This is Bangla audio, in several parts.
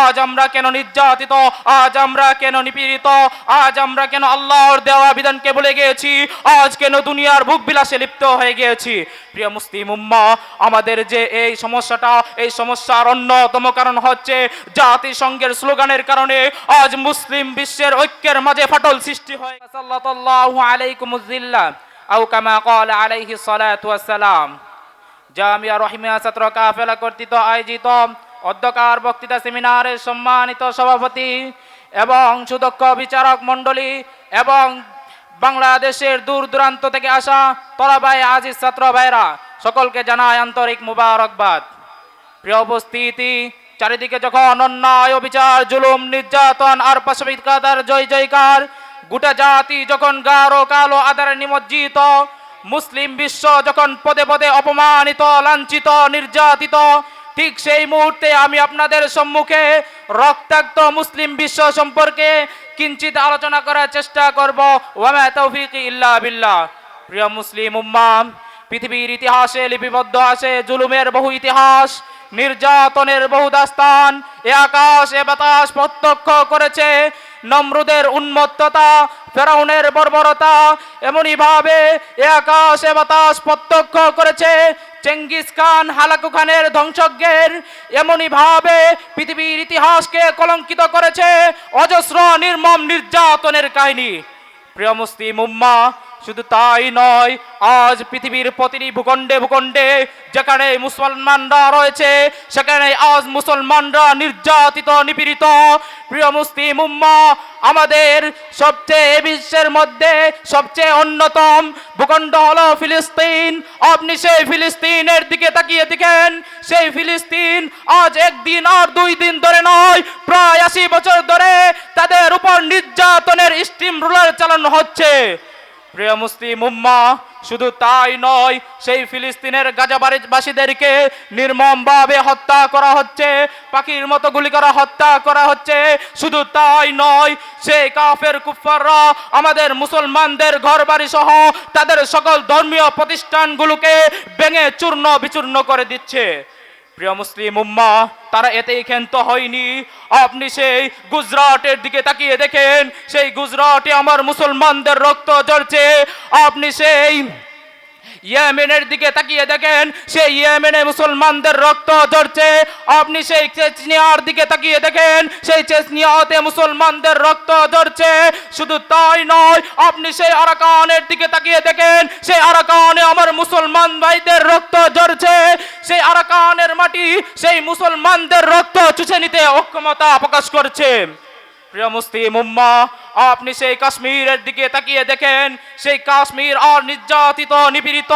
আজ আমরা কেন নির্যাতিত, আজ আমরা কেন নিপীড়িত, আজ আমরা কেন আল্লাহর দেওয়া বিধানকে ভুলে গিয়েছি, আজ কেন দুনিয়ার ভোগ বিলাসে লিপ্ত হয়ে গিয়েছি। প্রিয় মুসলিম উম্মাহ, আমাদের যে এই সমস্যাটা, এই সমস্যার অন্যতম কারণ হচ্ছে জাতিসংঘের স্লোগানের কারণে আজ মুসলিম বিশ্বের ঐক্যের মাঝে ফাটল সৃষ্টি হয়। সাল্লাল্লাহু আলাইকুমুজ জিল্লাহ আও কামা ক্বালা আলাইহিস সালাতু ওয়াস সালাম। জামিয়া রহিমিয়া ছাত্র কাফেলা কর্তৃক আয়োজিত অধ্যকার বক্তৃতা সেমিনারের সম্মানিত সভাপতি এবং সুদক্ষ বিচারক মণ্ডলী এবং বাংলাদেশের দূর দূরান্ত থেকে আসা তলাবায়ে আজিজ ছাত্র ভাইরা, সকলকে জানায় আন্তরিক মুবারকবাদ। প্রিয় উপস্থিতি, চারিদিকে যখন অন্যায়, অবিচার, জুলুম, নির্যাতন আর পাশবিকতার জয় জয়কার, গোটা জাতি যখন গাঢ় কালো আধারে নিমজ্জিত, মুসলিম বিশ্ব যখন পদে পদে অপমানিত, লাঞ্ছিত, নির্যাতিত, ঠিক সেই মুহূর্তে আমি আপনাদের সম্মুখে রক্তাক্ত মুসলিম বিশ্ব সম্পর্কে কিঞ্চিত আলোচনা করার চেষ্টা করব। ওয়া মা তাওফীকি ইল্লা বিল্লাহ। প্রিয় মুসলিম উম্মাহ, পৃথিবীর ইতিহাসে লিপিবদ্ধ আছে জুলুমের বহু ইতিহাস, নির্যাতনের বহু দাস্তান। এ আকাশ এ বাতাস প্রত্যক্ষ করেছে নমরুদের উন্মত্ততা, ফেরাউনের বর্বরতা। এমনই ভাবে এ আকাশ এ বাতাস প্রত্যক্ষ করেছে চেঙ্গিস খান, হালাকু খানের ধ্বংসজ্ঞের। এমনই ভাবে পৃথিবীর ইতিহাসকে কলঙ্কিত করেছে অজস্র নির্মম নির্যাতনের কাহিনী। প্রিয় মুসলিম উম্মাহ, শুধু তাই নয়, আজ পৃথিবীর প্রতিটি ভূখণ্ডে ভূখণ্ডে যেখানে মুসলমানরা রয়েছে সেখানে আজ মুসলমানরা নির্যাতিত, নিপীড়িত। প্রিয় মুসলিম উম্মাহ, আমাদের সবচেয়ে বিশ্বের মধ্যে সবচেয়ে অন্যতম ভূখণ্ড হলো ফিলিস্তিন। আপনি সেই ফিলিস্তিনের দিকে তাকিয়ে দেখেন, সেই ফিলিস্তিন আজ একদিন আর 2 দিন ধরে নয়, প্রায় 80 বছর ধরে তাদের উপর নির্যাতনের স্টিম রোলার চালানো হচ্ছে। প্রিয় মুসলিম উম্মাহ, শুধু তাই নয়, সেই ফিলিস্তিনের গাজাবাসীদেরকে নির্মমভাবে হত্যা করা হচ্ছে, পাখির মতো গুলি করা হত্যা করা হচ্ছে। শুধু তাই নয়, সেই কাফের কুফাররা আমাদের মুসলমানদের ঘরবাড়ি সহ তাদের সকল ধর্মীয় প্রতিষ্ঠানগুলোকে ভেঙে চূর্ণ বিচূর্ণ করে দিচ্ছে। প্রিয় মুসলিম উম্মাহ, তারা এতেই ক্ষান্ত হয়নি। আপনি সেই গুজরাটের দিকে তাকিয়ে দেখেন, সেই গুজরাটে আমার মুসলমানদের রক্ত ঝরছে। আপনি সেই ইয়েমেনের দিকে তাকিয়ে দেখেন, সেই ইয়েমেনে মুসলমানদের রক্ত ঝরছে। আপনি সেই চেচনিয়ার দিকে তাকিয়ে দেখেন, সেই চেচনিয়াতে মুসলমানদের রক্ত ঝরছে। শুধু তাই নয়, আপনি সেই আরাকানের দিকে তাকিয়ে দেখেন, সেই আরাকানে আমার মুসলমান ভাইদের রক্ত ঝরছে। সেই আরাকানের মাটি সেই মুসলমানদের রক্ত চুষে নিতে অক্ষমতা প্রকাশ করছে। প্রিয় মুসলিম উম্মাহ, আপনি সেই কাশ্মীরের দিকে তাকিয়ে দেখেন, সেই কাশ্মীর আর নির্যাতিত, নিপীড়িত।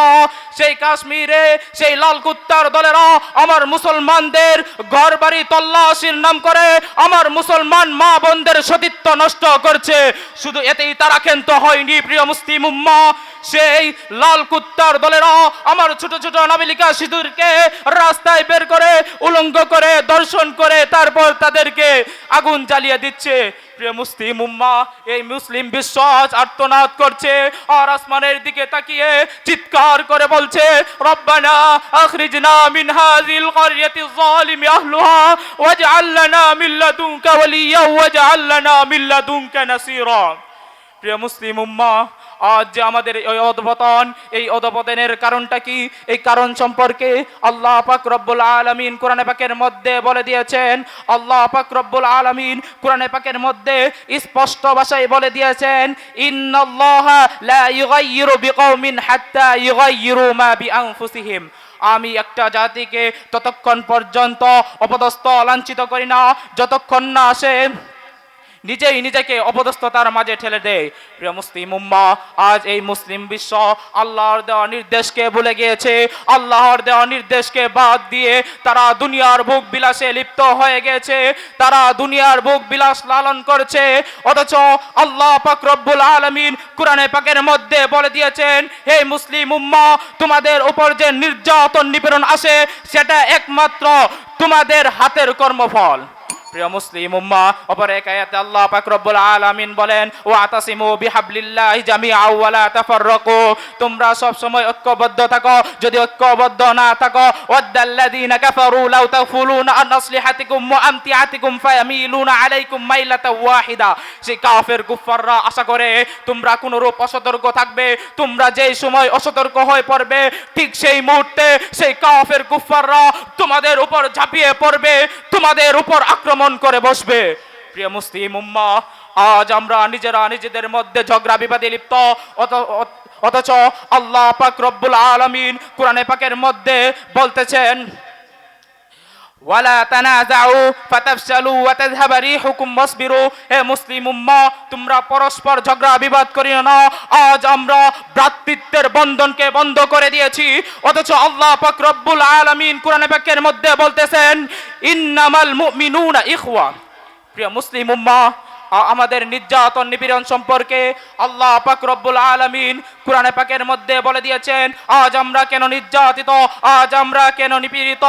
সেই কাশ্মীরে সেই লাল কুত্তার দলেরা আমার মুসলমানদের ঘর বাড়ি তল্লাশির নাম করে আমার মুসলমান মা বোনদের সতীত্ব নষ্ট করছে। শুধু এতেই তারা ক্ষান্ত হয়নি। প্রিয় মুসলিম উম্মাহ, সেই লাল কুত্তার দলেরা আমার ছোট ছোট নাবালিকা শিশুদেরকে রাস্তায় বের করে উলঙ্গ করে দর্শন করে তারপর তাদেরকে আগুন জ্বালিয়ে দিচ্ছে। প্রিয় মুসলিম উম্মাহ, এই মুসলিম বিশ্ব আজ আর্তনাদ করছে আর আসমানের দিকে তাকিয়ে চিৎকার করে বলছে, রব্বানা আখরিজনা মিন হাযিল ক্বরিয়াতি যালিমি আহলুহা ওয়াজআল লানা মিন লাদুনকা ওয়ালিয়্যা ওয়াজআল লানা মিন লাদুনকা নাসীরা। প্রিয় মুসলিম উম্মাহ, আজ যে আমাদের এই অধপতন, এই অধপতনের কারণটা কি? এই কারণ সম্পর্কে আল্লাহ পাক রব্বুল আলামিন কোরআনে পাকের মধ্যে বলে দিয়েছেন। আল্লাহ পাক রব্বুল আলামিন কোরআনে পাকের মধ্যে স্পষ্ট ভাষায় বলে দিয়েছেন, ইন্নাল্লাহা লা ইউগাইয়িরু বিকওমিন হাত্তা ইউগাইয়িরু মা বিআনফুসিহিম। আমি একটা জাতিকে ততক্ষণ পর্যন্ত অপদস্থ, লাঞ্ছিত করি না যতক্ষণ না সে নিজেই নিজেকে অপদস্থতার মাঝে ঠেলে দেয়। প্রিয় মুসলিম উম্মাহ, আজ এই মুসলিম বিশ্ব আল্লাহর দেওয়া নির্দেশকে ভুলে গিয়েছে। আল্লাহর দেওয়া নির্দেশকে বাদ দিয়ে তারা দুনিয়ার ভোগ বিলাসে লিপ্ত হয়ে গেছে। তারা দুনিয়ার ভোগ বিলাস লালন করছে। অথচ আল্লাহ পাক রব্বুল আলামিন কোরআনে পাকের মধ্যে বলে দিয়েছেন, হে মুসলিম উম্মাহ, তোমাদের উপর যে নির্যাতন নিপীড়ন আসে সেটা একমাত্র তোমাদের হাতের কর্মফল। প্রিয় মুসলিম উম্মাহ, অপর এক আয়াতে আল্লাহ পাক রব্বুল আলামিন বলেন, ওয়াতাসিমু বিহাবলিল্লাহি জামিআন ওয়া লা তাফাররাকু, তোমরা সব সময় ঐক্যবদ্ধ থাকো, যদি ঐক্যবদ্ধ না থাকো ওয়াদাল্লাযিনা কাফারু লাউ তাফুলুনা আন আসলিহাতিকুম ওয়া আমতিআতিকুম ফায়ামিলুনা আলাইকুম মাইলাতাও ওয়াহিদা, সেই কাফের কুফাররা আশা করে তোমরা কোন রূপ অসতর্ক থাকবে, তোমরা যেই সময় অসতর্ক হয়ে পড়বে ঠিক সেই মুহূর্তে সেই কাফের কুফাররা তোমাদের উপর ঝাঁপিয়ে পড়বে, তোমাদের উপর আক্রমণ করে বসবে। প্রিয় মুসলিম উম্মাহ, আজ আমরা নিজেরা নিজেদের মধ্যে ঝগড়া বিবাদে লিপ্ত, অথচ আল্লাহ পাক রব্বুল আলামিন কোরআনে পাকের মধ্যে বলতেছেন, ওয়ালা তানাযাউ ফাতাফশালু ওয়া তাযহাবা রিহুকুম ওয়াসবিরু, হে মুসলিম উম্মাহ, তোমরা পরস্পর ঝগড়া বিবাদ করিও না। আজ আমরা ভ্রাতৃত্বের বন্ধনকে বন্ধ করে দিয়েছি, অথচ আল্লাহ পাক রব্বুল আলামিন কোরআনে পাকের মধ্যে বলতেছেন, ইন্নামাল মুমিনুনা ইখওয়া। প্রিয় মুসলিম উম্মাহ, আমাদের নির্যাতন নিপীড়ন সম্পর্কে আল্লাহ পাক রব্বুল আলামিন কোরআনে পাকের মধ্যে বলে দিয়েছেন, আজ আমরা কেন নির্যাতিত, আজ আমরা কেন নিপীড়িত,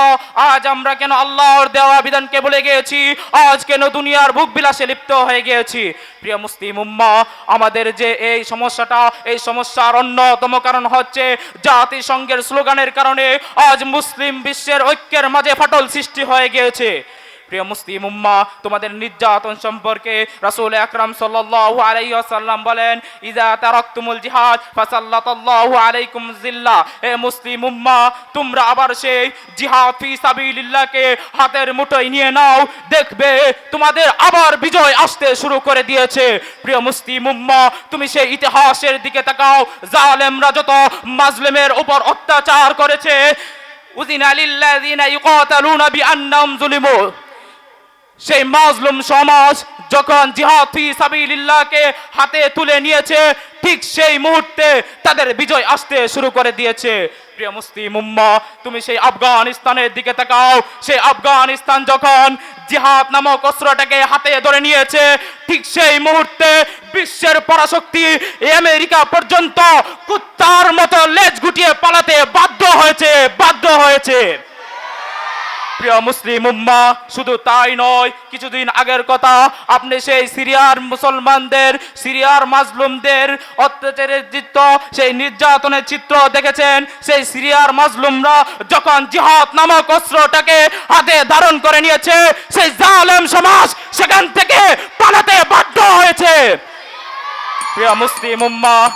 আজ আমরা কেন আল্লাহর দেওয়া বিধানকে ভুলে গিয়েছি, আজ কেন দুনিয়ার ভোগ বিলাসে লিপ্ত হয়ে গিয়েছি। প্রিয় মুসলিম উম্মাহ, আমাদের যে এই সমস্যাটা, এই সমস্যার অন্যতম কারণ হচ্ছে জাতিসংঘের স্লোগানের কারণে আজ মুসলিম বিশ্বের ঐক্যের মাঝে ফাটল সৃষ্টি হয়ে গিয়েছে। প্রিয় মুসলিম উম্মাহ, তোমাদের নির্যাতন সম্পর্কে রাসূল আকরাম সাল্লাল্লাহু আলাইহি ওয়াসাল্লাম বলেন, ইযা তারাকতুমুল জিহাদ ফাসাল্লাতাল্লাহু আলাইকুম জিল্লা, হে মুসলিম উম্মাহ, তোমরা আবার সেই জিহাদ ফি সাবিলিল্লাহকে হাতের মুঠোয় নিয়ে নাও, দেখবে তোমাদের আবার বিজয় আসতে শুরু করে দিয়েছে। প্রিয় মুসলিম উম্মাহ, তুমি সেই ইতিহাসের দিকে তাকাও, জালেমরা যত মাজলুমের উপর অত্যাচার করেছে, উযিনা লিল্লাযিনা ইউকাতালুনা বিআন্নাহুম যুলিমু, সেই মাজলুম সমাজ যখন জিহাদ ফি সাবিলিল্লাহকে হাতে তুলে নিয়েছে ঠিক সেই মুহূর্তে তাদের বিজয় আসতে শুরু করে দিয়েছে। প্রিয় মুসলিম উম্মাহ, তুমি সেই আফগানিস্তানের দিকে তাকাও, সেই আফগানিস্তান যখন জিহাদ নামক অস্ত্রটাকে হাতে ধরে নিয়েছে ঠিক সেই মুহূর্তে বিশ্বের পরাশক্তি আমেরিকা পর্যন্ত কুত্তার মতো লেজ গুটিয়ে পালাতে বাধ্য হয়েছে। প্রিয় মুসলিম উম্মাহ, শুধু তাই নয়, কিছুদিন আগের কথা, আপনি সেই সিরিয়ার মুসলমানদের, সিরিয়ার মাজলুমদের অত্যাচারের চিত্র, সেই নির্যাতনের চিত্র দেখেছেন। সেই সিরিয়ার মাজলুমরা যখন জিহাদ নামক অস্ত্রটাকে হাতে ধারণ করে নিয়েছে সেই জালেম সমাজ সেখান থেকে পালাতে বাধ্য হয়েছে। প্রিয় মুসলিম উম্মাহ,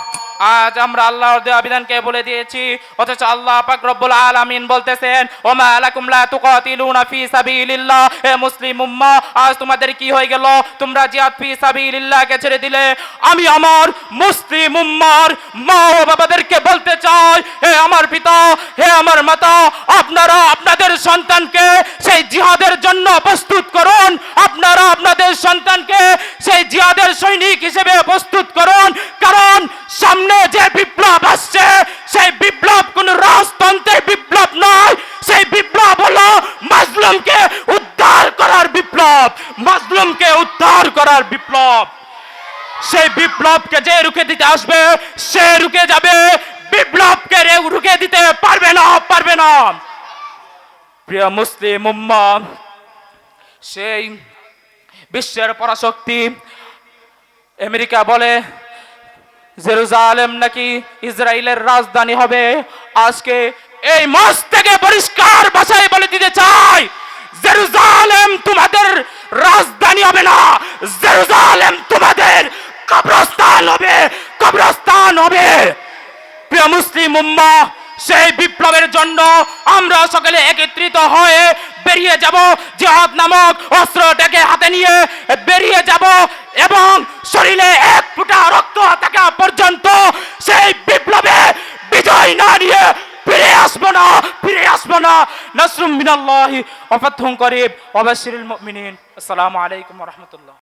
আজ আমরা আল্লাহর দেওয়া বিধানকে বলে দিয়েছি, অথচ আল্লাহ পাক রব্বুল আলামিন বলতেছেন, ওমা লাকুম লা তুকাতিলুনা ফি সাবিলিল্লাহ, হে মুসলিম উম্মাহ, আজ তোমাদের কি হয়ে গেল, তোমরা জিহাদ ফি সাবিলিল্লাহকে ছেড়ে দিলে। আমি আমার মুসলিম উম্মাহর মা ও বাবাদেরকে বলতে চাই, হে আমার পিতা, হে আমার মাতা, আপনারা আপনাদের সন্তানকে সেই জিহাদের জন্য প্রস্তুত করুন, আপনারা আপনাদের সন্তানকে সেই জিহাদের সৈনিক হিসেবে প্রস্তুত করুন, কারণ সামনে যে বিপ্লব আসছে সেই বিপ্লব কোন রাজতন্ত্রের বিপ্লব নয়, সেই বিপ্লব হলো মাজলুমকে উদ্ধার করার বিপ্লব, মাজলুমকে উদ্ধার করার বিপ্লব। সেই বিপ্লবকে যে রুখে দিতে আসবে সে রুখে যাবে, বিপ্লবকে রুখে দিতে পারবে না। প্রিয় মুসলিম উম্মাহ, সেই বিশ্বের পরাশক্তি আমেরিকা বলে জেরুজালেম নাকি ইসরায়েলের রাজধানী হবে। আজকে এই মঞ্চ থেকে পরিষ্কার ভাষায় বলে দিতে চাই, জেরুজালেম তোমাদের রাজধানী হবে না, জেরুজালেম তোমাদের কবরস্থান হবে। প্রিয় মুসলিম উম্মাহ, সেই বিপ্লবের জন্য আমরা সকলে একত্রিত হয়ে বেরিয়ে যাব, জিহাদ নামক অস্ত্রটাকে হাতে নিয়ে বেরিয়ে যাব এবং শরীরে এক ফোঁটা রক্ত থাকা পর্যন্ত সেই বিপ্লবে বিজয় না নিয়ে ফিরে আসবো না। নাসরুম মিনাল্লাহি ওয়া ফাতহুন করিব ওয়া বাশশিরিল মুমিনিন। আসসালামু আলাইকুম ওয়া রাহমাতুল্লাহ।